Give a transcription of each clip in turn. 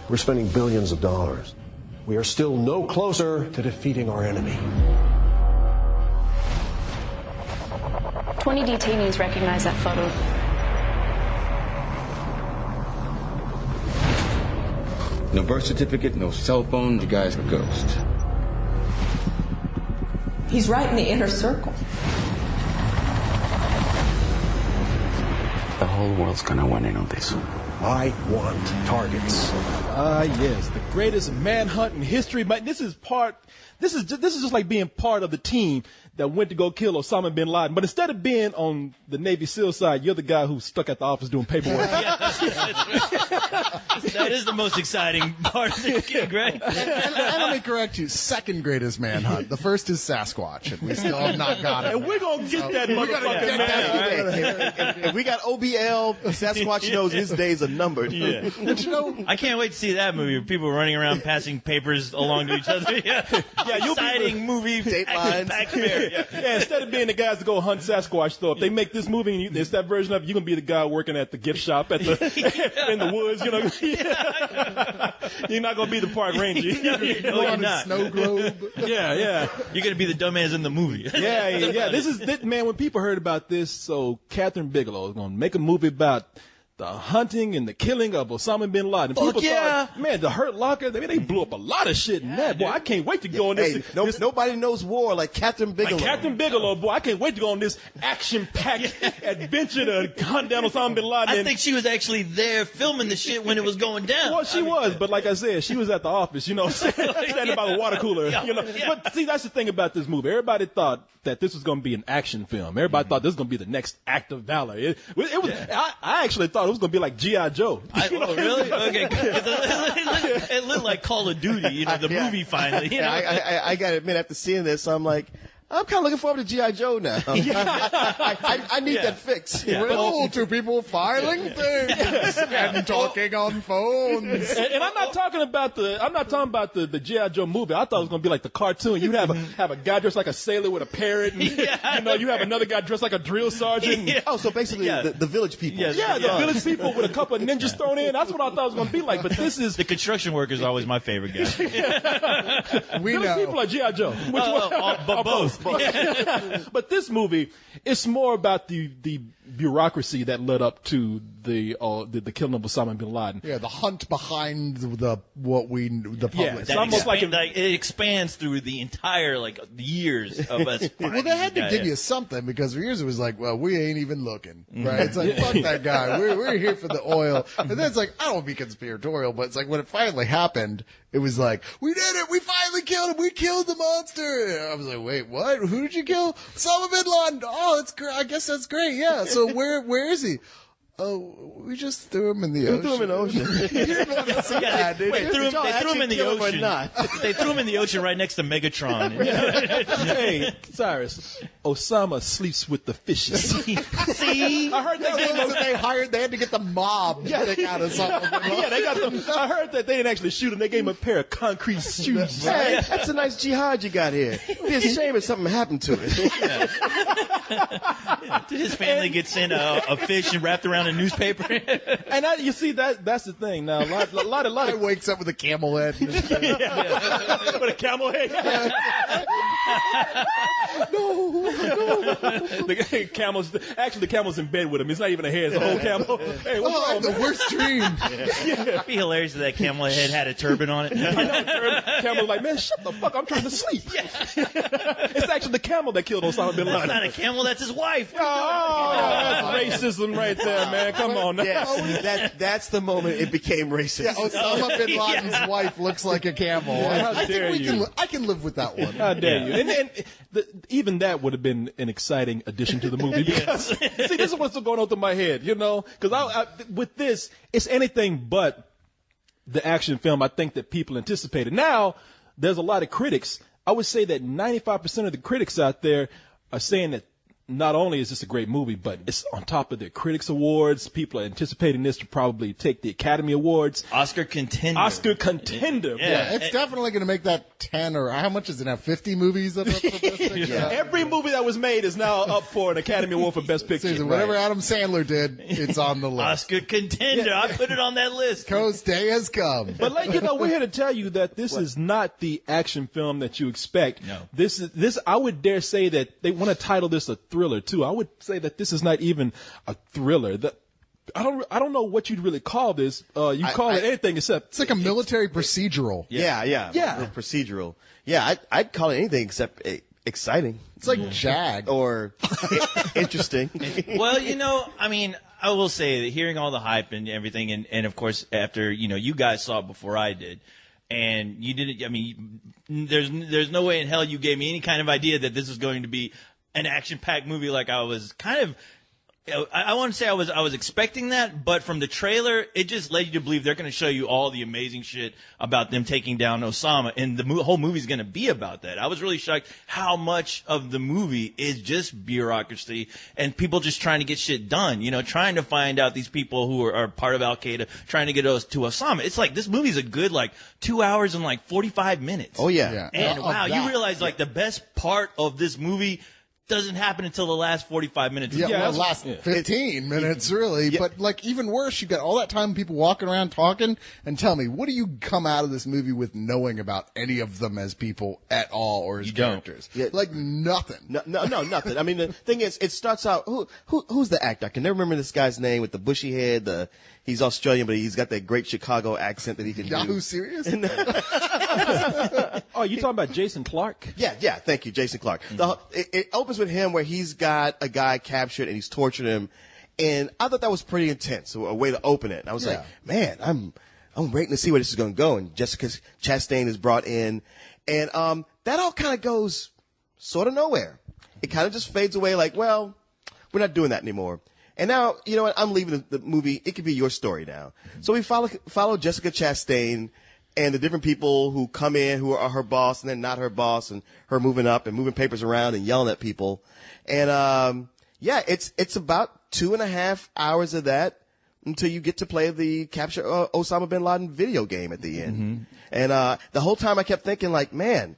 We're spending billions of dollars. We are still no closer to defeating our enemy. 20 detainees recognize that photo. No birth certificate, no cell phone, the guy's a ghost. He's right in the inner circle. The whole world's gonna win in on this. I want targets. Yes, the greatest manhunt in history. But this is just like being part of the team that went to go kill Osama bin Laden. But instead of being on the Navy SEAL side, you're the guy who's stuck at the office doing paperwork. That is the most exciting part of the gig, right? And let me correct you. Second greatest manhunt. The first is Sasquatch, and we still have not got it. And we're going to get that motherfucker, man. If we got OBL, Sasquatch knows his days are numbered. Yeah. But you know, I can't wait to see that movie. People running around passing papers along to each other. Yeah, you'll exciting movie. Date lines. Back there. Yeah, instead of being the guys to go hunt Sasquatch, though, if they make this movie and it's that version of it, you're going to be the guy working at the gift shop at the in the woods, you know. You're not going to be the park ranger. No, you're not. Snow globe. Yeah. You're going to be the dumbass in the movie. Yeah. Man, when people heard about this, so Catherine Bigelow is going to make a movie about the hunting and the killing of Osama bin Laden. People thought, man, the Hurt Locker, they blew up a lot of shit in that. Boy, I can't wait to go on this. Nobody knows war like Catherine Bigelow. Like Catherine Bigelow, boy, I can't wait to go on this action-packed adventure to hunt down Osama bin Laden. I think she was actually there filming the shit when it was going down. Well, she was, but like I said, she was at the office, you know, standing by the water cooler. You know. But see, that's the thing about this movie. Everybody thought that this was going to be an action film. Everybody thought this was going to be the next act of valor. It was. I actually thought it was going to be like G.I. Joe. Oh, really? Okay. It looked like Call of Duty, the movie finally. You know? I got to admit, after seeing this, I'm like, I'm kind of looking forward to G.I. Joe now. I need that fix. Yeah. Well, two people filing things and talking on phones. And I'm not talking about the G.I. Joe movie. I thought it was going to be like the cartoon. You'd have a guy dressed like a sailor with a parrot. And, you have another guy dressed like a drill sergeant. Yeah. Oh, so basically the village people. The village people with a couple of ninjas thrown in. That's what I thought it was going to be like. But this is... The construction worker is always my favorite guy. We know. People are G.I. Joe. Which one? Both. But this movie, it's more about the bureaucracy that led up to the killing of Osama bin Laden. Yeah, the hunt behind the public. Yeah, it's almost like it expands through the entire the years of us. Well, they had to give you something because for years it was like, well, we ain't even looking, right? It's like, fuck that guy. We're here for the oil. And then it's like, I don't want to be conspiratorial, but it's like when it finally happened, it was like, we did it. We finally killed him. We killed the monster. And I was like, wait, what? Who did you kill? Osama bin Laden. Oh, that's great. I guess that's great. Yeah. So where is he? Oh, we just threw him in the ocean. Threw him in the ocean. They threw him in the ocean. They threw him in the ocean right next to Megatron. Hey, Cyrus, Osama sleeps with the fishes. See? I heard they had to get the mob to take out Osama bin Laden. They got them. I heard that they didn't actually shoot him. They gave him a pair of concrete shoes. Hey, that's a nice jihad you got here. It'd be a shame if something happened to it. Did his family get sent a fish and wrapped around a newspaper? And you see that's the thing. Now a lot of He wakes up with a camel head. with a camel head. No. The camel's in bed with him. It's not even a head. It's a whole camel. Hey, what's wrong, the worst dream. It'd be hilarious if that camel head had a turban on it. Camel's like, man, shut the fuck. I'm trying to sleep. It's actually the camel that killed Osama bin Laden. That's not a camel. That's his wife. Oh, that's racism right there, man. Come on now. Yes, that's the moment it became racist. Yeah, Osama bin Laden's wife looks like a camel. How dare you? I can live with that one. How dare you? And even that would have been an exciting addition to the movie. Because, see, this is what's going on through my head, Because with this, it's anything but the action film I think that people anticipated. Now, there's a lot of critics. I would say that 95% of the critics out there are saying that not only is this a great movie, but it's on top of the Critics Awards. People are anticipating this to probably take the Academy Awards. Oscar contender. Yeah, it's definitely going to make that 10 or how much is it now? 50 movies that are up for Best Picture? Yeah. Every movie that was made is now up for an Academy Award for Best Picture. Seriously, whatever Adam Sandler did, it's on the list. Oscar contender. I put it on that list. Co's day has come. But we're here to tell you that this is not the action film that you expect. No. This I would dare say that they want to title this a thriller too. I would say that this is not even a thriller. I don't know what you'd really call this. You call it anything except it's like a military procedural. Yeah. A procedural. Yeah, I'd call it anything except exciting. It's like Jag or interesting. Well, I mean, I will say that hearing all the hype and everything, and of course after you guys saw it before I did. And you didn't. I mean, there's no way in hell you gave me any kind of idea that this was going to be an action-packed movie. Like I was kind of. I want to say I was expecting that, but from the trailer, it just led you to believe they're going to show you all the amazing shit about them taking down Osama, and the whole movie's going to be about that. I was really shocked how much of the movie is just bureaucracy and people just trying to get shit done. Trying to find out these people who are part of Al Qaeda, trying to get us to Osama. It's like this movie's a good 2 hours and 45 minutes. Oh yeah. And wow, you realize the best part of this movie doesn't happen until the last 45 minutes. Yeah, the last 15 minutes, really. Yeah. But, even worse, you've got all that time people walking around talking. And tell me, what do you come out of this movie with knowing about any of them as people at all or as characters? Yeah. Nothing. No, nothing. I mean, the thing is, it starts out, who's the actor? I can never remember this guy's name with the bushy head, he's Australian, but he's got that great Chicago accent that he can do. Yahoo Serious? Oh, you talking about Jason Clarke? Yeah, thank you, Jason Clarke. It opens with him where he's got a guy captured and he's torturing him, and I thought that was pretty intense, a way to open it. And I was like, man, I'm waiting to see where this is going to go. And Jessica Chastain is brought in, and that all kind of goes sort of nowhere. It kind of just fades away well, we're not doing that anymore. And now, you know what, I'm leaving the movie. It could be your story now. So we follow Jessica Chastain and the different people who come in who are her boss and then not her boss, and her moving up and moving papers around and yelling at people. And it's about 2.5 hours of that until you get to play the Capture Osama bin Laden video game at the end. Mm-hmm. And the whole time I kept thinking, man,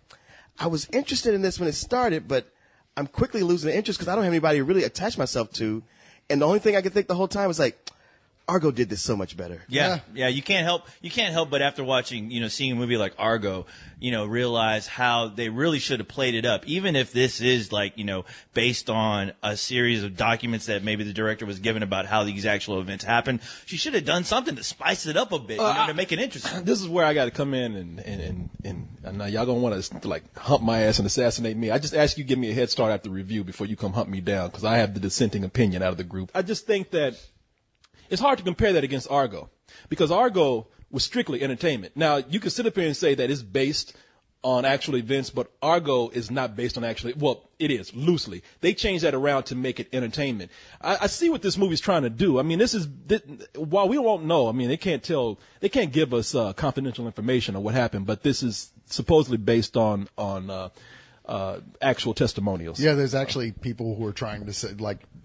I was interested in this when it started, but I'm quickly losing the interest because I don't have anybody to really attach myself to. And the only thing I could think the whole time was Argo did this so much better. Yeah. You can't help but after watching, seeing a movie like Argo, realize how they really should have played it up. Even if this is based on a series of documents that maybe the director was given about how these actual events happened, she should have done something to spice it up a bit, to make it interesting. This is where I got to come in and now y'all gonna want to hump my ass and assassinate me. I just ask you give me a head start after the review before you come hump me down, because I have the dissenting opinion out of the group. I just think that it's hard to compare that against Argo, because Argo was strictly entertainment. Now, you could sit up here and say that it's based on actual events, but Argo is not based on it is, loosely. They changed that around to make it entertainment. I see what this movie's trying to do. I mean, while we won't know, I mean, they can't give us confidential information on what happened, but this is supposedly based on actual testimonials. Yeah, there's actually people who are trying to say,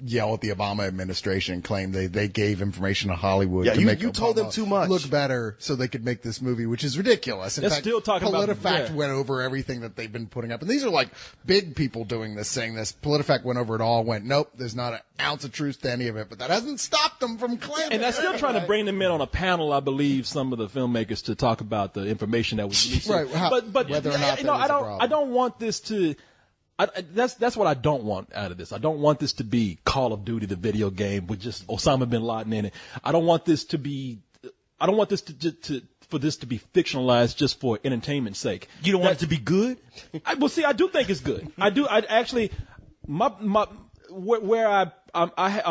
yell at the Obama administration and claim they gave information to Hollywood to make you Obama told them too much. Look better so they could make this movie, which is ridiculous. In fact, still talking PolitiFact went over everything that they've been putting up. And these are big people doing this, saying this. PolitiFact went over it all, went, nope, there's not an ounce of truth to any of it. But that hasn't stopped them from claiming. And they're still trying to bring them in on a panel, I believe, some of the filmmakers, to talk about the information that was released. Right. But whether or not I don't want this to... That's what I don't want out of this. I don't want this to be Call of Duty, the video game, with just Osama bin Laden in it. I don't want this to be fictionalized just for entertainment's sake. You don't want it to be good? I do think it's good. I actually, where I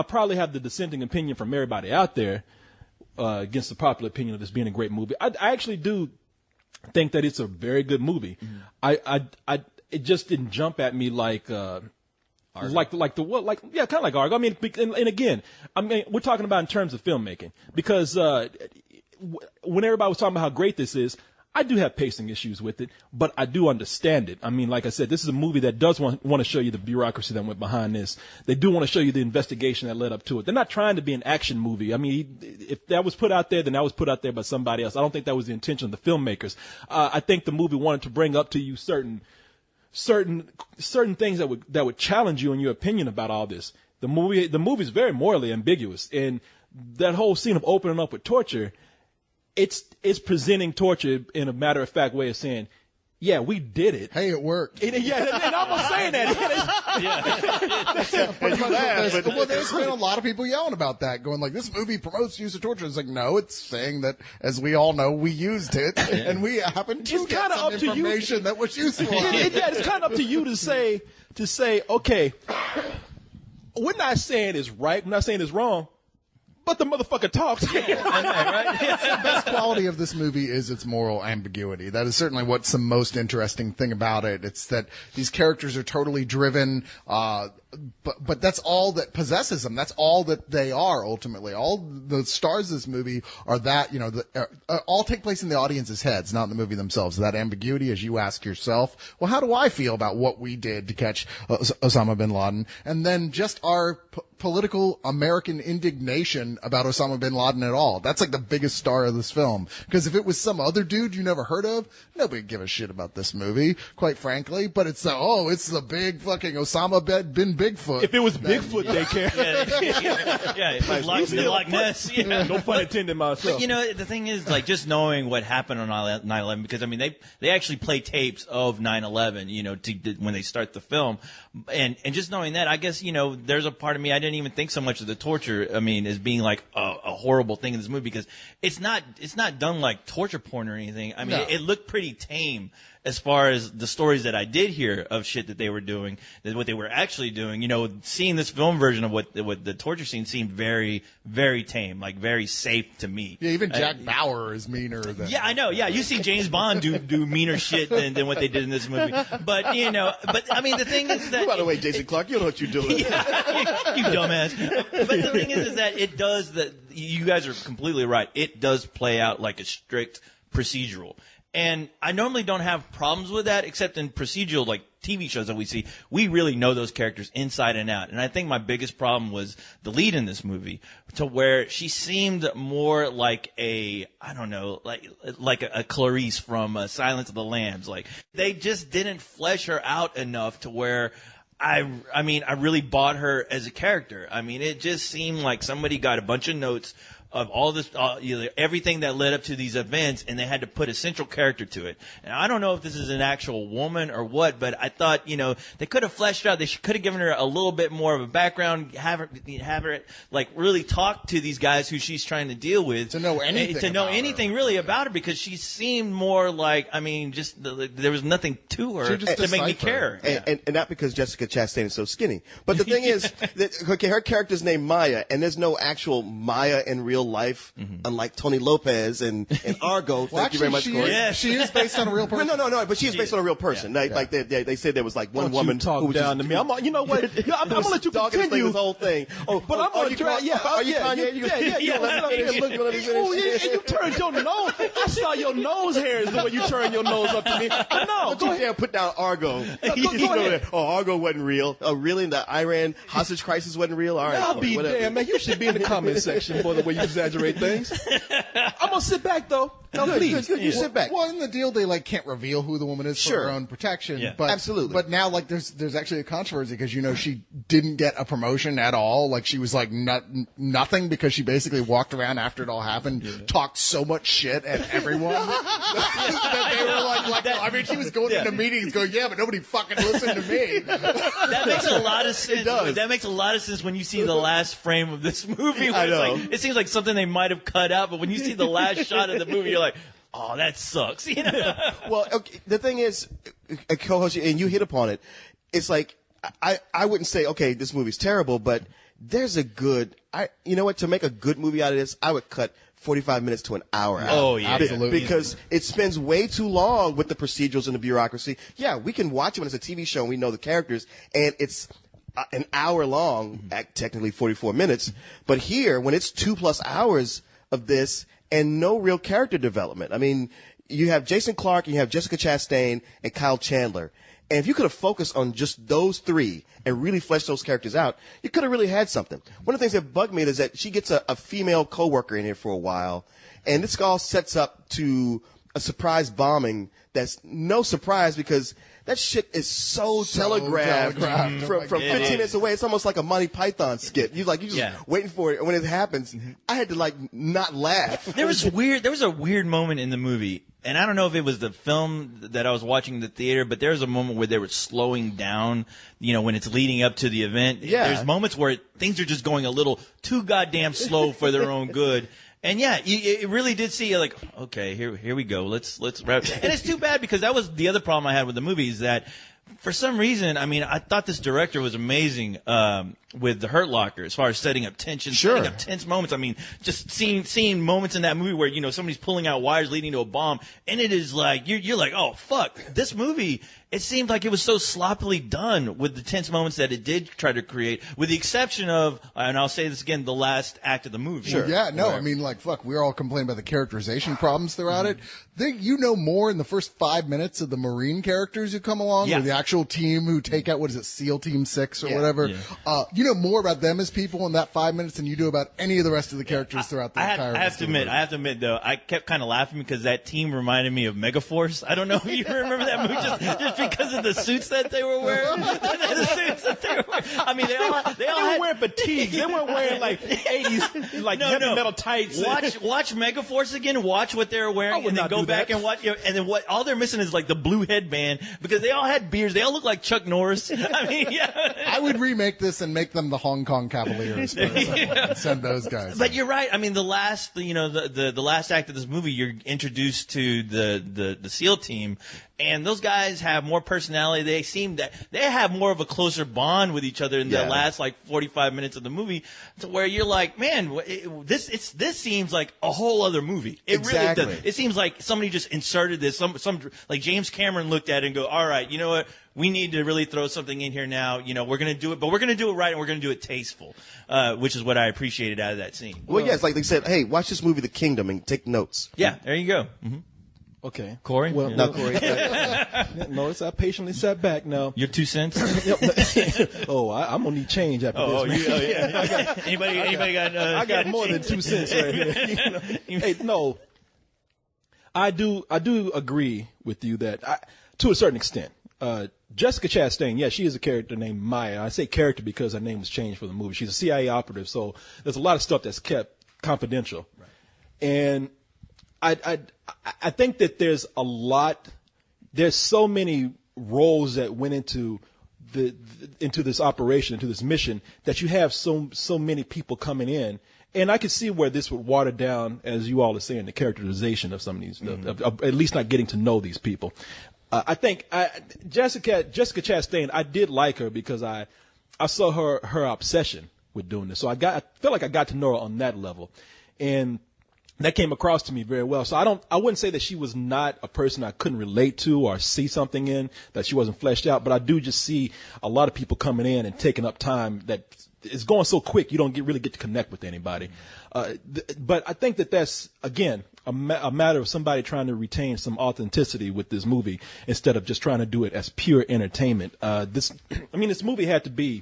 probably have the dissenting opinion from everybody out there, against the popular opinion of this being a great movie. I actually do think that it's a very good movie. Mm-hmm. It just didn't jump at me like kind of like Argo. I mean, and again, we're talking about in terms of filmmaking, because when everybody was talking about how great this is, I do have pacing issues with it, but I do understand it. I mean, like I said, this is a movie that does want to show you the bureaucracy that went behind this. They do want to show you the investigation that led up to it. They're not trying to be an action movie. I mean, if that was put out there, then that was put out there by somebody else. I don't think that was the intention of the filmmakers. I think the movie wanted to bring up to you certain things that would challenge you in your opinion about all this. The movie is very morally ambiguous, and that whole scene of opening up with torture, it's presenting torture in a matter of fact way of saying, yeah, we did it. Hey, it worked. And I'm not saying that. Well, there's been a lot of people yelling about that, going like, this movie promotes use of torture. It's like, no, it's saying that, as we all know, we used it, and we happen to get some information that was useful. It's kind of up to you to say, okay, we're not saying it's right, we're not saying it's wrong, but the motherfucker talks. The best quality of this movie is its moral ambiguity. That is certainly what's the most interesting thing about it. It's that these characters are totally driven, but that's all that possesses them. That's all that they are ultimately. All the stars of this movie are that, all take place in the audience's heads, not in the movie themselves. That ambiguity, as you ask yourself, well, how do I feel about what we did to catch Osama bin Laden? And then just our political American indignation about Osama bin Laden at all. That's like the biggest star of this film. Because if it was some other dude you never heard of, nobody would give a shit about this movie, quite frankly. But it's it's the big fucking Osama bin Bigfoot. If it was Bigfoot, they care. It was Loch Ness. Yeah. No pun intended myself. But the thing is, like, just knowing what happened on 9/11, because I mean, they actually play tapes of 9/11, when they start the film, and just knowing that, I guess there's a part of me, I didn't even think so much of the torture, I mean, as being like a horrible thing in this movie, because it's not done like torture porn or anything. I mean, it looked pretty tame as far as the stories that I did hear of shit that they were doing, what they were actually doing. Seeing this film version of what the torture scene seemed very, very tame, like very safe to me. Yeah, even Jack Bauer is meaner than. Yeah, I know. Yeah, you see James Bond do meaner shit than what they did in this movie. But but I mean, the thing is that. By the way, Jason Clarke, you know what you're doing. Yeah, you dumbass. But the thing is that it does that. You guys are completely right. It does play out like a strict procedural. And I normally don't have problems with that, except in procedural, like TV shows that we see. We really know those characters inside and out. And I think my biggest problem was the lead in this movie, to where she seemed more like like a Clarice from Silence of the Lambs. Like, they just didn't flesh her out enough to where I really bought her as a character. I mean, it just seemed like somebody got a bunch of notes of all this, everything that led up to these events, and they had to put a central character to it. And I don't know if this is an actual woman or what, but I thought, they could have fleshed out. They could have given her a little bit more of a background, have her like really talk to these guys who she's trying to deal with, to know anything really about her, because she seemed more like, I mean, just there was nothing to her to make me care. And not because Jessica Chastain is so skinny, but the thing is that her character's named Maya, and there's no actual Maya in real life, unlike Tony Lopez and Argo. Thank you very much, Corey. She is based on a real person. No, but she is based on a real person. Like they said there was like one woman who was down to me. You know what? I'm gonna let you continue this whole thing. But I'm gonna try. Are you Kanye? Let me finish. You turned your nose. I saw your nose hairs the way you turned your nose up to me. No, don't you dare put down Argo. Argo wasn't real. Really? The Iran hostage crisis wasn't real? All right. I'll be damn, man. You should be in the comment section for the way you exaggerate things. I'm gonna sit back though. No, please. You sit back. Well, in the deal, they can't revel who the woman is for her own protection. Yeah. But absolutely. But now, there's actually a controversy because she didn't get a promotion at all. Like, she was like nothing, because she basically walked around after it all happened, talked so much shit at everyone that they were like I mean, she was going into meetings going, yeah, but nobody fucking listened to me. That makes a lot of sense. That makes a lot of sense when you see the last frame of this movie. Where it seems like something they might have cut out, but when you see the last shot of the movie, you're like, oh, that sucks. Well, okay, the thing is, co-host, and you hit upon it. It's like, I wouldn't say, okay, this movie's terrible, but there's a good, you know what, to make a good movie out of this, I would cut 45 minutes to an hour out. Oh, yeah. Absolutely. Because it spends way too long with the procedurals and the bureaucracy. Yeah, we can watch it when it's a TV show and we know the characters, and it's an hour long, technically 44 minutes. But here, when it's 2+ hours of this and no real character development, I mean, you have Jason Clarke, and you have Jessica Chastain, and Kyle Chandler. And if you could have focused on just those three and really fleshed those characters out, you could have really had something. One of the things that bugged me is that she gets a female coworker in here for a while, and this all sets up to a surprise bombing that's no surprise because that shit is so telegraphed from 15 minutes away. It's almost like a Monty Python skit. You just waiting for it, and when it happens, I had to not laugh. There was a weird moment in the movie, and I don't know if it was the film that I was watching in the theater, but there was a moment where they were slowing down, when it's leading up to the event. Yeah. There's moments where things are just going a little too goddamn slow for their own good. And it really did see okay, here we go. Let's wrap. And it's too bad because that was the other problem I had with the movie is that for some reason, I thought this director was amazing with The Hurt Locker as far as setting up tension, setting up tense moments. Just seeing moments in that movie where somebody's pulling out wires leading to a bomb, and it is like you're like, oh fuck, this movie. It seemed like it was so sloppily done with the tense moments that it did try to create, with the exception of, and I'll say this again, the last act of the movie. Sure. Yeah, no, fuck, we're all complaining about the characterization problems throughout it. More in the first 5 minutes of the Marine characters who come along, or the actual team who take out, SEAL Team 6 or whatever. Yeah. You know more about them as people in that 5 minutes than you do about any of the rest of the characters throughout the entire movie. I have to admit, though, I kept kind of laughing because that team reminded me of Megaforce. I don't know if you remember that movie, just because of the suits that they were wearing. The suits that they were wearing. They all were wearing fatigues. They weren't wearing 80s heavy metal tights. Watch Megaforce again. Watch what they were wearing, and then go back and watch. And then all they're missing is the blue headband because they all had beards. They all look like Chuck Norris. I would remake this and make them the Hong Kong Cavaliers. And send those guys. But you're right. The last, the last act of this movie, you're introduced to the SEAL team. And those guys have more personality. They seem that they have more of a closer bond with each other in the last 45 minutes of the movie, to where you're like, man, this seems like a whole other movie. It really does. It seems like somebody just inserted this. Some like James Cameron looked at it and go, all right, you know what? We need to really throw something in here now. We're going to do it, but we're going to do it right, and we're going to do it tasteful, which is what I appreciated out of that scene. Well, it's like they said, hey, watch this movie, The Kingdom, and take notes. Yeah, there you go. Mm-hmm. Okay. Corey? Well, no, Corey. Notice I patiently sat back now. Your 2 cents? I'm going to need change after this. Yeah. Anybody got I got more than 2 cents right here. Hey, no. I do agree with you that, to a certain extent, Jessica Chastain, she is a character named Maya. I say character because her name was changed for the movie. She's a CIA operative, so there's a lot of stuff that's kept confidential. Right. And I think that there's so many roles that went into this operation, into this mission, that you have so many people coming in. And I could see where this would water down, as you all are saying, the characterization of some of these, of at least not getting to know these people. I think Jessica Chastain, I did like her because I saw her obsession with doing this. So I felt like I got to know her on that level. And that came across to me very well. So I wouldn't say that she was not a person I couldn't relate to or see something in, that she wasn't fleshed out, but I do just see a lot of people coming in and taking up time that is going so quick you don't really get to connect with anybody. But I think that that's, again, a matter of somebody trying to retain some authenticity with this movie instead of just trying to do it as pure entertainment. This movie had to be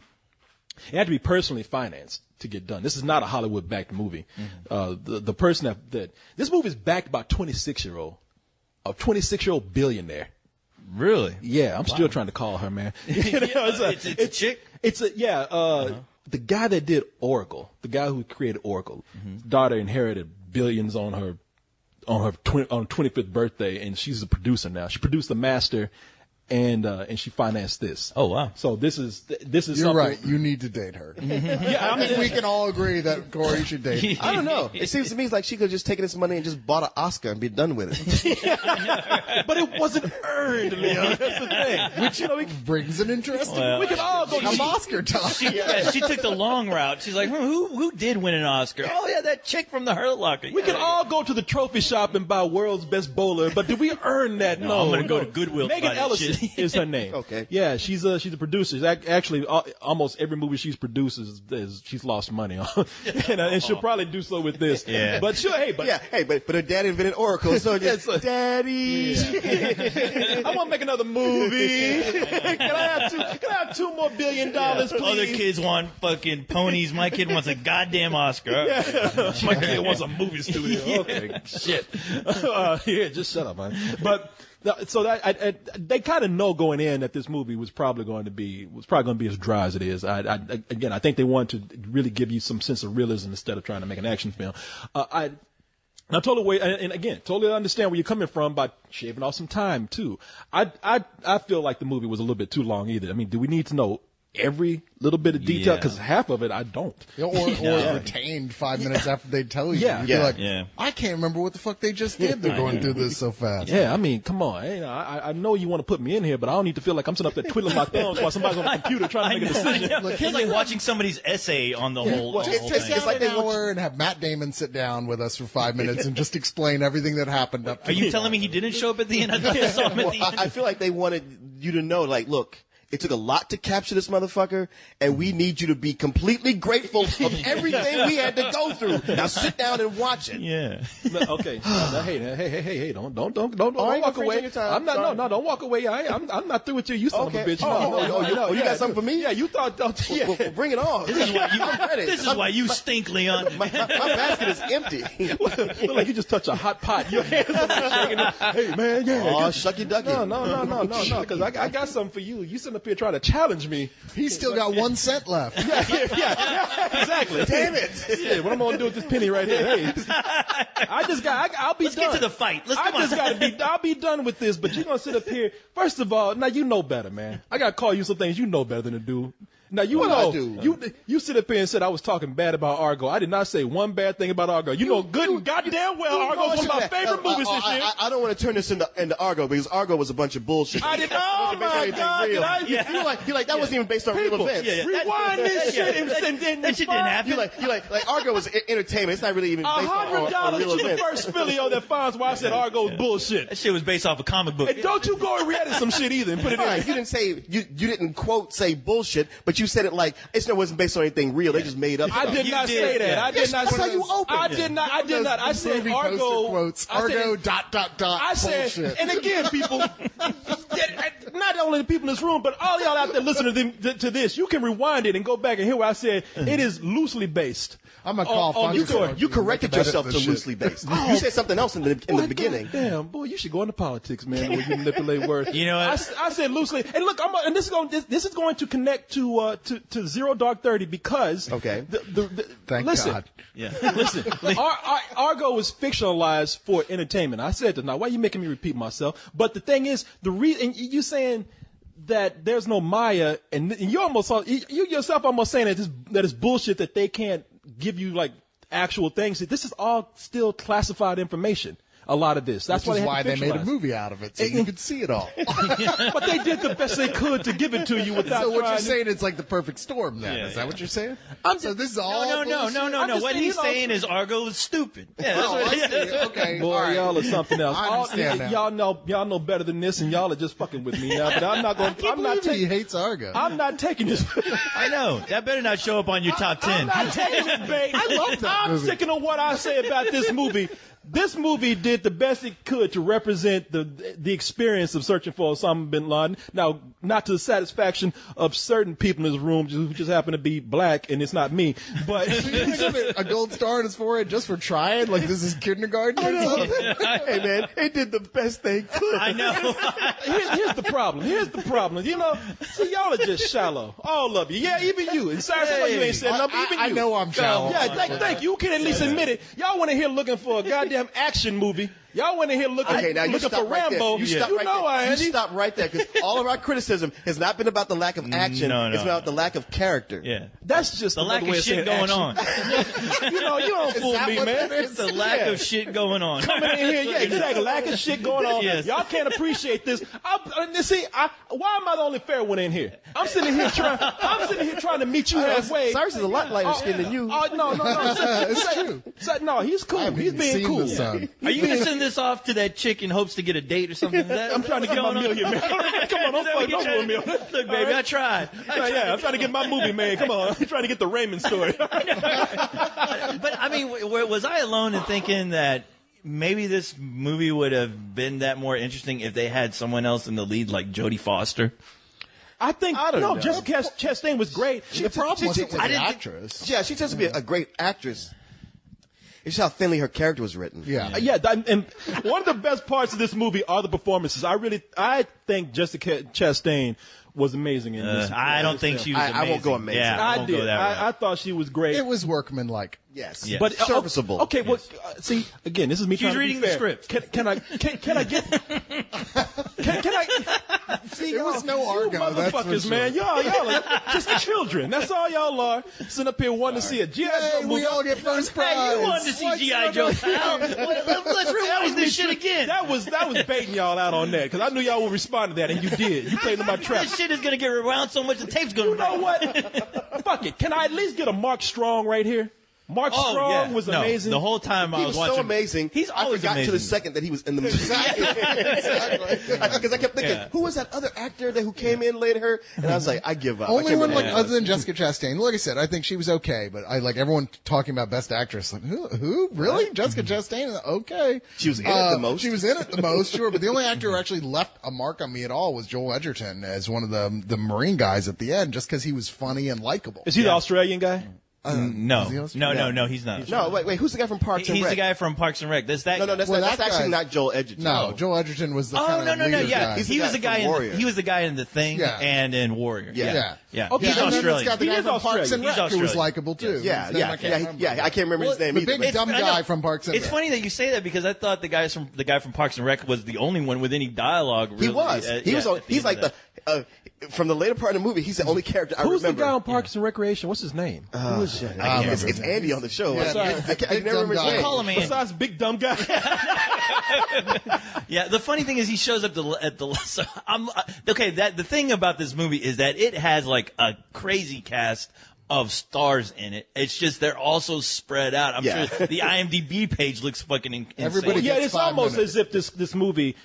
personally financed to get done. This is not a Hollywood-backed movie. Mm-hmm. The person that this movie is backed by a 26-year-old billionaire. Really? Yeah, I'm still trying to call her, man. It's a chick. The guy that did Oracle, the guy who created Oracle, daughter inherited billions on her 25th birthday, and she's a producer now. She produced The Master, and she financed this. Oh wow! So this is. You're something. Right. You need to date her. Yeah, I mean, we can all agree that Corey should date her. I don't know. It seems to me like she could have just taken this money and just bought an Oscar and be done with it. But it wasn't earned, Leon. That's the thing. Which brings an interesting. We can all go to Oscar talk. She took the long route. She's like, who did win an Oscar? Oh yeah, that chick from the Hurt Locker. We can all go to the trophy shop and buy World's Best Bowler, but did we earn that? No, I'm gonna go to Goodwill. Megan Ellison. is her name. Okay. Yeah, she's a producer. Actually, almost every movie she's produced she's lost money on, and she'll probably do so with this. Yeah. But but her daddy invented Oracle, so just daddy. I want to make another movie. Can I have $2 more billion, please? Other kids want fucking ponies. My kid wants a goddamn Oscar. Yeah. My kid wants a movie studio. Okay, shit. Yeah, just shut up, man. But so they kind of know going in that this movie was probably going to be as dry as it is. Again, I think they wanted to really give you some sense of realism instead of trying to make an action film. I totally understand where you're coming from by shaving off some time too. I feel like the movie was a little bit too long either. I mean, do we need to know every little bit of detail? Because half of it I don't. Or retained 5 minutes after they tell you. Yeah. You'd be like, I can't remember what the fuck they just did. They're going through this so fast. Yeah, I mean, come on. Hey, I know you want to put me in here, but I don't need to feel like I'm sitting up there twiddling my thumbs while somebody's on the computer trying to make a decision. Look, it's like watching somebody's essay on the whole Well, thing. take like an hour and have Matt Damon sit down with us for 5 minutes and just explain everything that happened up to Are you telling me he didn't show up at the end? I thought I saw him at the end. I feel like they wanted you to know, like, look, it took a lot to capture this motherfucker, and we need you to be completely grateful of everything we had to go through. Now sit down and watch it. Yeah. Okay. Hey! Don't walk away. Your time. I'm not. No, don't walk away. I'm not through with you. You son of a bitch. No, you got something for me? Yeah, you thought. Yeah. Well, bring it on. This is why you stink, Leon. My basket is empty. Look like you just touched a hot pot. Your hands are like shaking it. Hey man, yeah. Oh, shucky ducky. No. Because I got something for you. You sitting up here trying to challenge me. He's still got 1 cent left. Yeah, exactly. Damn it. Yeah, what I'm gonna do with this penny right here? Hey, I'll be Let's done. get to the fight. I'll be done with this. But you're gonna sit up here. First of all, now you know better, man. I gotta call you some things you know better than to do. Now you know, you sit up here and said I was talking bad about Argo. I did not say one bad thing about Argo. You know good and goddamn well Argo's one of my favorite movies this year. I don't want to turn this into Argo because Argo was a bunch of bullshit. I did. Oh my God! You're like that wasn't even based on real events. Rewind this shit and that shit didn't happen. You're like Argo was entertainment. It's not really even based on real $100 to the events. first filio that finds why I said Argo's bullshit. That shit was based off a comic book. And don't you go and re-edit some shit either and put it in. You didn't say you didn't quote say bullshit, but you said it like it wasn't based on anything real. They just made up. I did not say that. I did not. That's how you open. I did not. I said Argo. Quotes. Argo. I said, bullshit. and again, people. Not only the people in this room, but all y'all out there listening to this, you can rewind it and go back and hear where I said it is loosely based. I'm gonna call You corrected yourself to loosely based. You said something else in the beginning. Damn, boy, you should go into politics, man, where you manipulate words. You know what? I said loosely, and look, and this is going to connect to Zero Dark 30 because Thank listen, God. Yeah. Listen, Argo was fictionalized for entertainment. I said that. Now, why are you making me repeat myself? But the thing is, the reason you saying that there's no Maya, and you yourself almost saying that it's bullshit that they can't give you like actual things. This is all still classified information. A lot of this. That's why they made a movie out of it, so you could see it all. But they did the best they could to give it to you without. So what you're saying is like the perfect storm. Then is that what you're saying? So this is all. No. What he's saying is Argo is stupid. Yeah, okay. Boy, right. y'all are something else. I understand now. Y'all know better than this, and y'all are just fucking with me now. But I'm not going. He hates Argo. I'm not taking this. I know that better not show up on your top 10. I'm not taking this, babe. I love that I'm movie. sticking to what I say about this movie. This movie did the best it could to represent the experience of searching for Osama bin Laden. Now, not to the satisfaction of certain people in this room who just happen to be black, and it's not me. But a gold star on his forehead just for trying? Like this is kindergarten or something? Hey, man, they did the best they could. I know. Here's the problem. You know, see, y'all are just shallow. All of you. Yeah, even you. And Cyrus, I know you ain't said nothing, even you. I know I'm shallow. Yeah, thank you. You can at least admit it. Y'all went in here looking for a goddamn action movie. Y'all went in here looking for Rambo. You stop right there because all of our criticism has not been about the lack of action. It's about the lack of character. Yeah. That's just the lack of shit going on. You don't fool me, man. It's the lack of shit going on. Coming in here, yeah, exactly. Lack of shit going on. Yes. Y'all can't appreciate this. Why am I the only fair one in here? I'm sitting here trying to meet you halfway. Cyrus is a lot lighter skinned than you. No. It's true. No, he's cool. He's being cool. Are you going to send this this off to that chick in hopes to get a date or something? I'm trying to get my million, man. Come on, don't fuck with me. Look, baby, I tried. Yeah, I'm trying to get my movie, man. Come on. I'm trying to get the Raymond story. But I mean, was I alone in thinking that maybe this movie would have been that more interesting if they had someone else in the lead, like Jodie Foster? I think don't know. Jessica Chastain was great. The problem wasn't with the didn't- actress. Yeah, she tends to be a great actress. It's just how thinly her character was written. Yeah. And one of the best parts of this movie are the performances. I think Jessica Chastain was amazing in this. I don't think she was amazing. I won't go amazing. Yeah, I won't did. Go that route. I thought she was great. It was workmanlike. Yes. Yeah. But serviceable. Okay, well, see, again, this is me She's trying to be reading the fair. script. Can I get? Can I? See, There was no you Argo, that's for motherfuckers, sure. man. Y'all are just children. That's all y'all are. Sitting up here wanting to see a G.I. Hey, Joe we movie. all get first prize. Hey, you wanted to see G.I. Joe, pal. Let's rewind this shit again. That was baiting y'all out on that because I knew y'all would respond to that, and you did. You played in my trap. This shit is going to get rewound so much the tape's going to You know what? Fuck it. Can I at least get a Mark Strong right here? Mark Oh, Strong yeah. was No, amazing. the whole time I He was was watching. so amazing. He's always I forgot amazing. to the second that he was in the movie. Exactly. Because I kept thinking, Yeah. who was that other actor who came in later? And I was like, I give up. I Only can't one, remember. other than Jessica Chastain. Like I said, I think she was okay, but I like everyone talking about Best Actress. Like, who? Really? Jessica Chastain? Okay. She was in it the most. She was in it the most, sure. But the only actor who actually left a mark on me at all was Joel Edgerton as one of the Marine guys at the end, just because he was funny and likable. Is he the Australian guy? No, Is he Australian? no, he's not. No, wait, who's the guy from Parks and He's Rec? the guy from Parks and Rec. That's that. No, that's, Well, that's that actually guy- not Joel Edgerton. No, Joel Edgerton was the Oh kind no, of no, leader yeah. guy. He's He the was the guy guy from in Warrior. he was the guy in The Thing Yeah. and in Warrior. Yeah. Yeah. Okay, He's and then And then it's Australian. got the He guy is from Parks and Australian. Rec He's who was Australian. likable too. Yeah, His name I can't remember. I can't remember his name The either. big dumb I know. guy from Parks and It's Rec. funny that you say that because I thought the guy from Parks and Rec was the only one with any dialogue. Really, He was. He was. at the He's end like of that. from the later part of the movie. He's the only character I Who's remember. the guy on Parks and Recreation? What's his name? Oh, shit. It's Andy on the show. Yeah, I big never dumb remember his guy. name. Call him Andy. Besides big dumb guy. Yeah, the funny thing is he shows up at the so okay. The thing about this movie is that it has like a crazy cast of stars in it. It's just they're also spread out. I'm Yeah. sure the IMDb page looks fucking insane. Everybody Yeah, gets it's 5 almost minutes. as if this movie,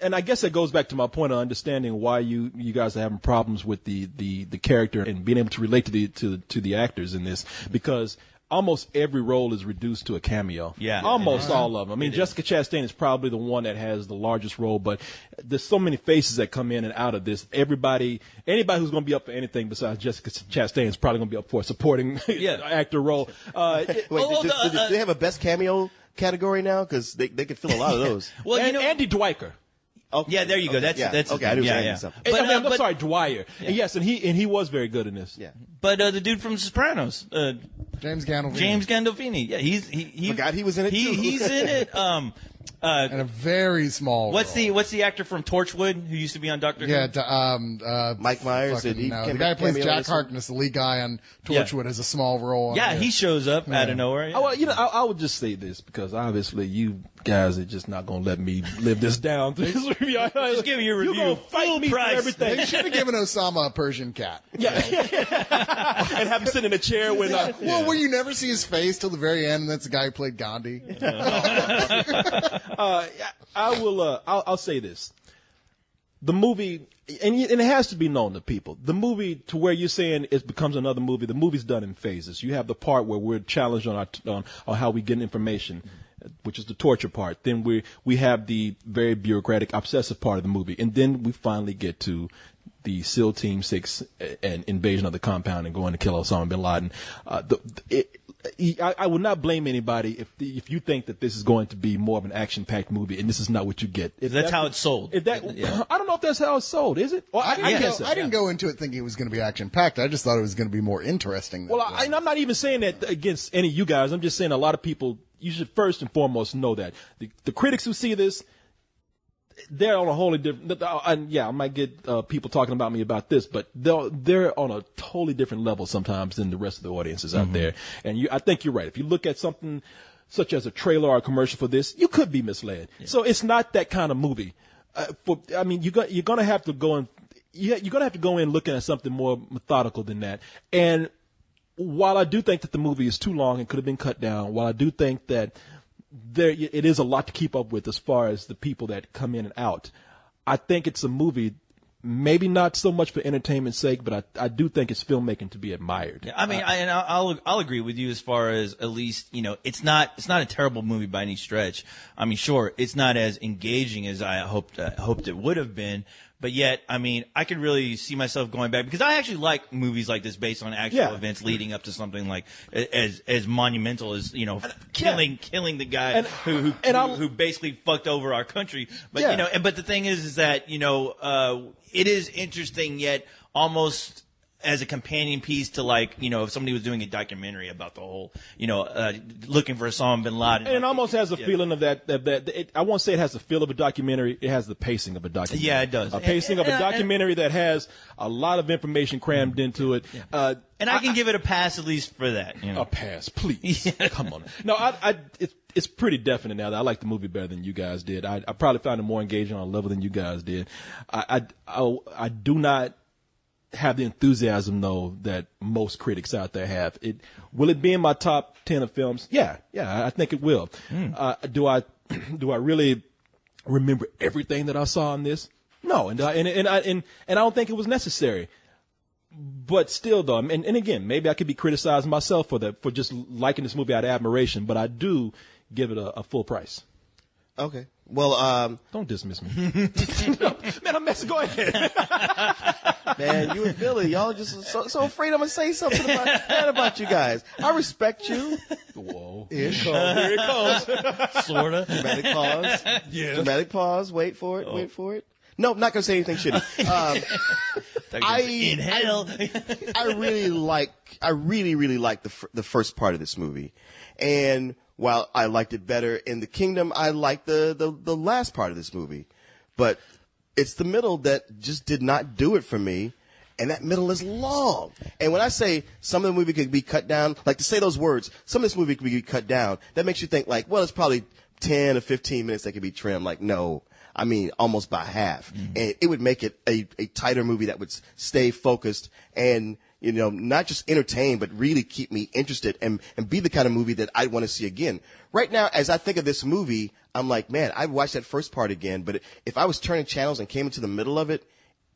and I guess it goes back to my point of understanding why you guys are having problems with the character and being able to relate to the actors in this, because almost every role is reduced to a cameo. Yeah. Almost all of them. I mean, Jessica Chastain is probably the one that has the largest role, but there's so many faces that come in and out of this. Anybody who's going to be up for anything besides Jessica Chastain is probably going to be up for a supporting actor role. Wait, Oh, do they have a best cameo category now? Because they could fill a lot of those. Well, and you know, Andy Dwicker. Yeah, there you go. That's okay. I knew yeah, Andy yeah. something. I'm sorry, Dwyer. And yes, and he was very good in this. Yeah. But the dude from Sopranos, James Gandolfini. James Gandolfini. Yeah, he Forgot he was in it, too. He's in it. And a very small What's role. the actor from Torchwood who used to be on Doctor Who? Yeah, Mike Myers, fucking and he no. came The guy who plays cameo in Jack this one. Harkness, the lead guy on Torchwood, has a small role. Yeah, he shows up out of nowhere. Yeah. Well, I would just say this because obviously you guys are just not going to let me live this down. Just give me your review. You're going to fight Full me price. for everything. They should have given Osama a Persian cat. Yeah. And have him sit in a chair when Well, will you never see his face till the very end? And that's the guy who played Gandhi. I will. I'll say this: the movie, and it has to be known to people. The movie, to where you're saying it becomes another movie. The movie's done in phases. You have the part where we're challenged on how we get information, which is the torture part. Then we have the very bureaucratic, obsessive part of the movie, and then we finally get to the SEAL Team 6 and invasion of the compound and going to kill Osama bin Laden. I would not blame anybody if you think that this is going to be more of an action-packed movie and this is not what you get. If That's how it's sold. I don't know if that's how it's sold. Is it? Well, I guess so. didn't go into it thinking it was going to be action packed. I just thought it was going to be more interesting. Than Well, it was. I'm not even saying that against any of you guys. I'm just saying a lot of people, you should first and foremost know that. The critics who see this, they're on a wholly different, and yeah, I might get people talking about me about this, but they're on a totally different level sometimes than the rest of the audiences out there. And I think you're right. If you look at something such as a trailer or a commercial for this, you could be misled. Yeah. So it's not that kind of movie. You're going to have to go in. You're going to have to go in looking at something more methodical than that. And while I do think that the movie is too long and could have been cut down, while I do think that it is a lot to keep up with as far as the people that come in and out. I think it's a movie, maybe not so much for entertainment's sake, but I do think it's filmmaking to be admired. Yeah, I mean, I'll agree with you as far as, at least, it's not a terrible movie by any stretch. I mean, sure, it's not as engaging as I hoped it would have been. But yet, I mean, I could really see myself going back, because I actually like movies like this based on actual events leading up to something like as monumental as, killing the guy who basically fucked over our country. But but the thing is that it is interesting, yet almost as a companion piece to, like, if somebody was doing a documentary about the whole, looking for Osama bin Laden. And it almost has a feeling of that I won't say it has the feel of a documentary. It has the pacing of a documentary. Yeah, it does. A pacing of a documentary that has a lot of information crammed into it. Yeah. And I can give it a pass, at least for that. A pass, please. Come on. No, it's pretty definite now that I like the movie better than you guys did. I probably found it more engaging on a level than you guys did. I do not have the enthusiasm, though, that most critics out there have. Will it be in my top 10 of films? Yeah, I think it will. Do I really remember everything that I saw in this? No, and I don't think it was necessary. But still, though, and again, maybe I could be criticizing myself for just liking this movie out of admiration, but I do give it a full price. Okay. Well, don't dismiss me. No, man, I'm messing. Go ahead. Man, you and Billy, y'all just so afraid I'm gonna say something bad about you guys. I respect you. Whoa. Here it comes. Sorta. Dramatic pause. Yeah. Dramatic pause. Wait for it. Wait for it. No, I'm not gonna say anything shitty. In hell. I really like the first part of this movie, and while I liked it better in The Kingdom, I liked the last part of this movie. But it's the middle that just did not do it for me, and that middle is long. And when I say some of the movie could be cut down, like to say those words, some of this movie could be cut down, that makes you think like, well, it's probably 10 or 15 minutes that could be trimmed. Like, no. I mean, almost by half. Mm-hmm. And it would make it a tighter movie that would stay focused and, not just entertain, but really keep me interested and be the kind of movie that I'd want to see again. Right now, as I think of this movie, I'm like, man, I'd watch that first part again, but if I was turning channels and came into the middle of it,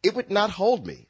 it would not hold me.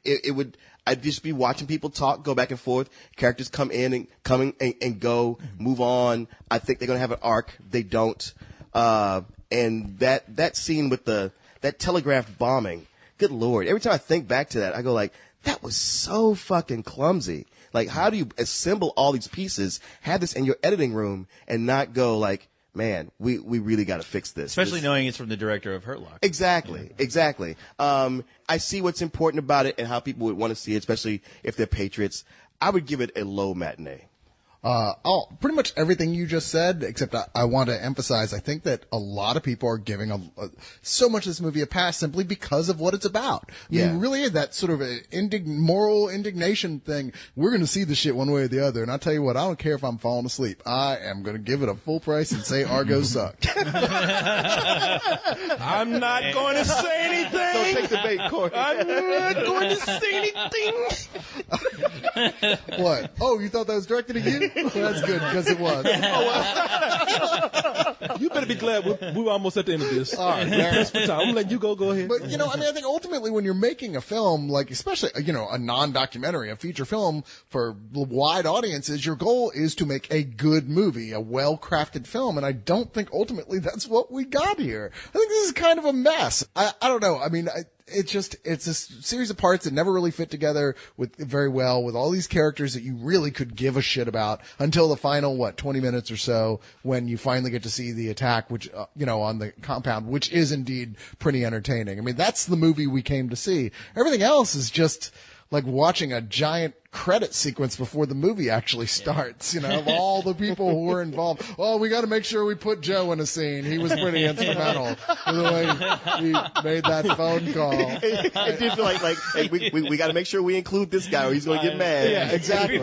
I'd just be watching people talk, go back and forth, characters come in and go, move on. I think they're going to have an arc. They don't. And that scene with that telegraphed bombing, good Lord. Every time I think back to that, I go like, that was so fucking clumsy. Like, how do you assemble all these pieces, have this in your editing room, and not go like, man, we really got to fix this. Especially knowing it's from the director of Hurt Locker. Exactly. I see what's important about it and how people would want to see it, especially if they're patriots. I would give it a low matinee. Pretty much everything you just said, except I want to emphasize, I think that a lot of people are giving so much of this movie a pass simply because of what it's about. I mean, really that sort of moral indignation thing. We're going to see the shit one way or the other. And I'll tell you what, I don't care if I'm falling asleep. I am going to give it a full price and say Argo sucked. I'm not going to say anything. Don't take the bait, Corey. I'm not going to say anything. What? Oh, you thought that was directed at you? Well, that's good, because it was. You better be glad we're almost at the end of this. All right. I'm going to let you go ahead. But, I think ultimately when you're making a film, like especially, a non-documentary, a feature film for wide audiences, your goal is to make a good movie, a well-crafted film. And I don't think ultimately that's what we got here. I think this is kind of a mess. I don't know. I mean, it's a series of parts that never really fit together very well with all these characters that you really could give a shit about until the final, 20 minutes or so when you finally get to see the attack, which, on the compound, which is indeed pretty entertaining. I mean, that's the movie we came to see. Everything else is just like watching a giant credit sequence before the movie actually starts, of all the people who were involved. Oh, we got to make sure we put Joe in a scene. He was pretty instrumental in the way he made that phone call. It did feel like hey, we got to make sure we include this guy or he's going to get mad. Yeah, exactly.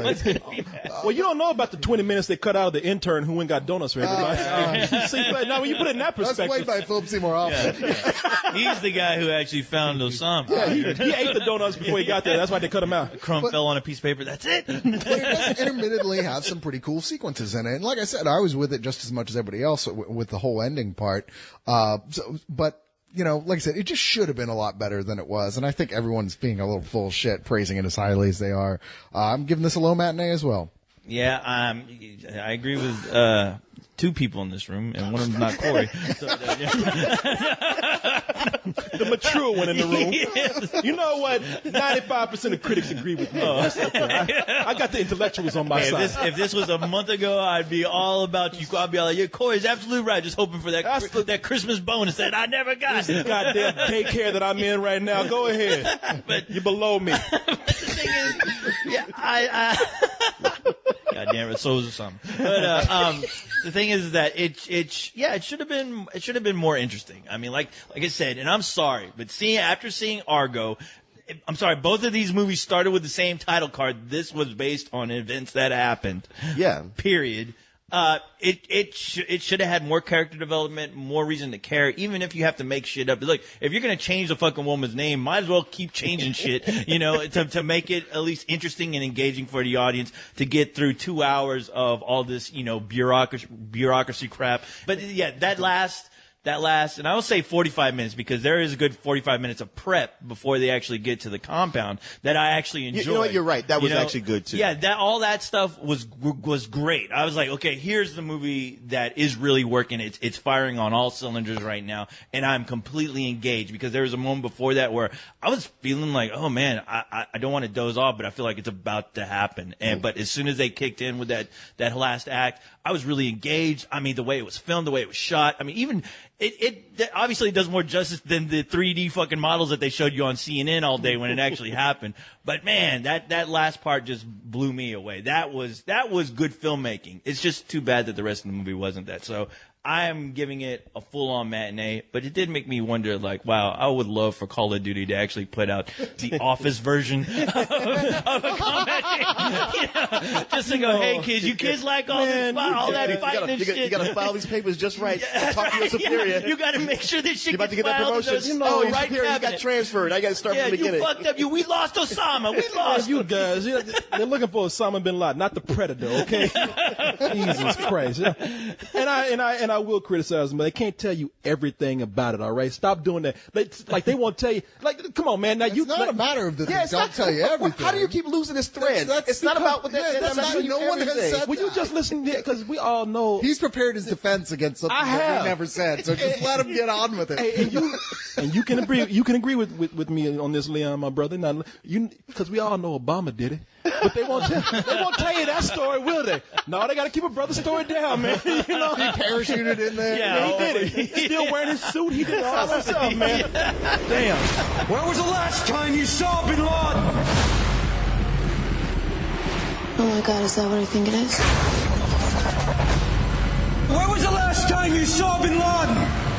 Well, you don't know about the 20 minutes they cut out of the intern who went and got donuts for everybody. See, now when you put it in that perspective. That's played by Philip Seymour Hoffman. Yeah. He's the guy who actually found Osama. Yeah, he ate the donuts before he got there. That's why they cut him out. A crumb fell on a piece of newspaper. That's it. But it does intermittently have some pretty cool sequences in it. And like I said, I was with it just as much as everybody else with the whole ending part. But you know, like I said, it just should have been a lot better than it was. And I think everyone's being a little full of shit, praising it as highly as they are. I'm giving this a low matinee as well. Yeah, I agree with two people in this room, and one of them's not Corey. So, The mature one in the room. Yes. You know what? 95% of critics agree with me. That's okay. I got the intellectuals on my Hey, side. if this was a month ago, I'd be all about you. I'd be like, yeah, Corey's absolutely right. Just hoping for that Christmas bonus that I never got. This goddamn daycare that I'm in right now. Go ahead. But You're below me. the thing is, yeah, God damn it, so is something. But the thing is that it should have been more interesting. I mean, like I said, and I'm sorry, but after seeing Argo, I'm sorry, both of these movies started with the same title card. This was based on events that happened. Yeah. Period. It should have had more character development, more reason to care, even if you have to make shit up. Look, if you're gonna change the fucking woman's name, might as well keep changing shit, you know, to make it at least interesting and engaging for the audience to get through 2 hours of all this, you know, bureaucracy crap. But yeah, that last, and I will say 45 minutes because there is a good 45 minutes of prep before they actually get to the compound that I actually enjoyed. You know what? You're right. That was actually good too. Yeah, all that stuff was great. I was like, okay, here's the movie that is really working. It's firing on all cylinders right now, and I'm completely engaged because there was a moment before that where I was feeling like, oh man, I don't want to doze off, but I feel like it's about to happen. But as soon as they kicked in with that last act, I was really engaged. I mean, the way it was filmed, the way it was shot. I mean, even it obviously does more justice than the 3D fucking models that they showed you on CNN all day when it actually happened. But man, that last part just blew me away. That was good filmmaking. It's just too bad that the rest of the movie wasn't that. So I am giving it a full-on matinee, but it did make me wonder, like, wow, I would love for Call of Duty to actually put out the Office version of a combat game. You know, just to go, hey, kids, you kids like all that fighting and shit. You gotta file these papers just right. Talk to your superior. You gotta make sure this shit You're about to gets get that filed promotion. in the Your right superior got cabinet. transferred. I gotta start from the beginning. You fucked up. We lost Osama. We lost. You guys, they're looking for Osama bin Laden, not the Predator, okay? Jesus Christ. Yeah. And I will criticize them, but they can't tell you everything about it, all right? Stop doing that. Like they won't tell you. Like, come on, man. Now It's not a matter of that they don't tell you everything. How do you keep losing this thread? That's It's not about what yeah, that's not, no one has said Will you just listen? Because we all know. He's prepared his defense against something I that have. we never said, so just let him get on with it. Hey, and you can agree with me on this, Leon, my brother. Now, because we all know Obama did it, but they won't tell you that story, will they? No, they got to keep a brother's story down, man. You know, He parachuted in there. Yeah. he did it. He's still wearing his suit. He did it all himself, man. Damn. When was the last time you saw Bin Laden? Oh my god, is that what I think it is? When was the last time you saw Bin Laden?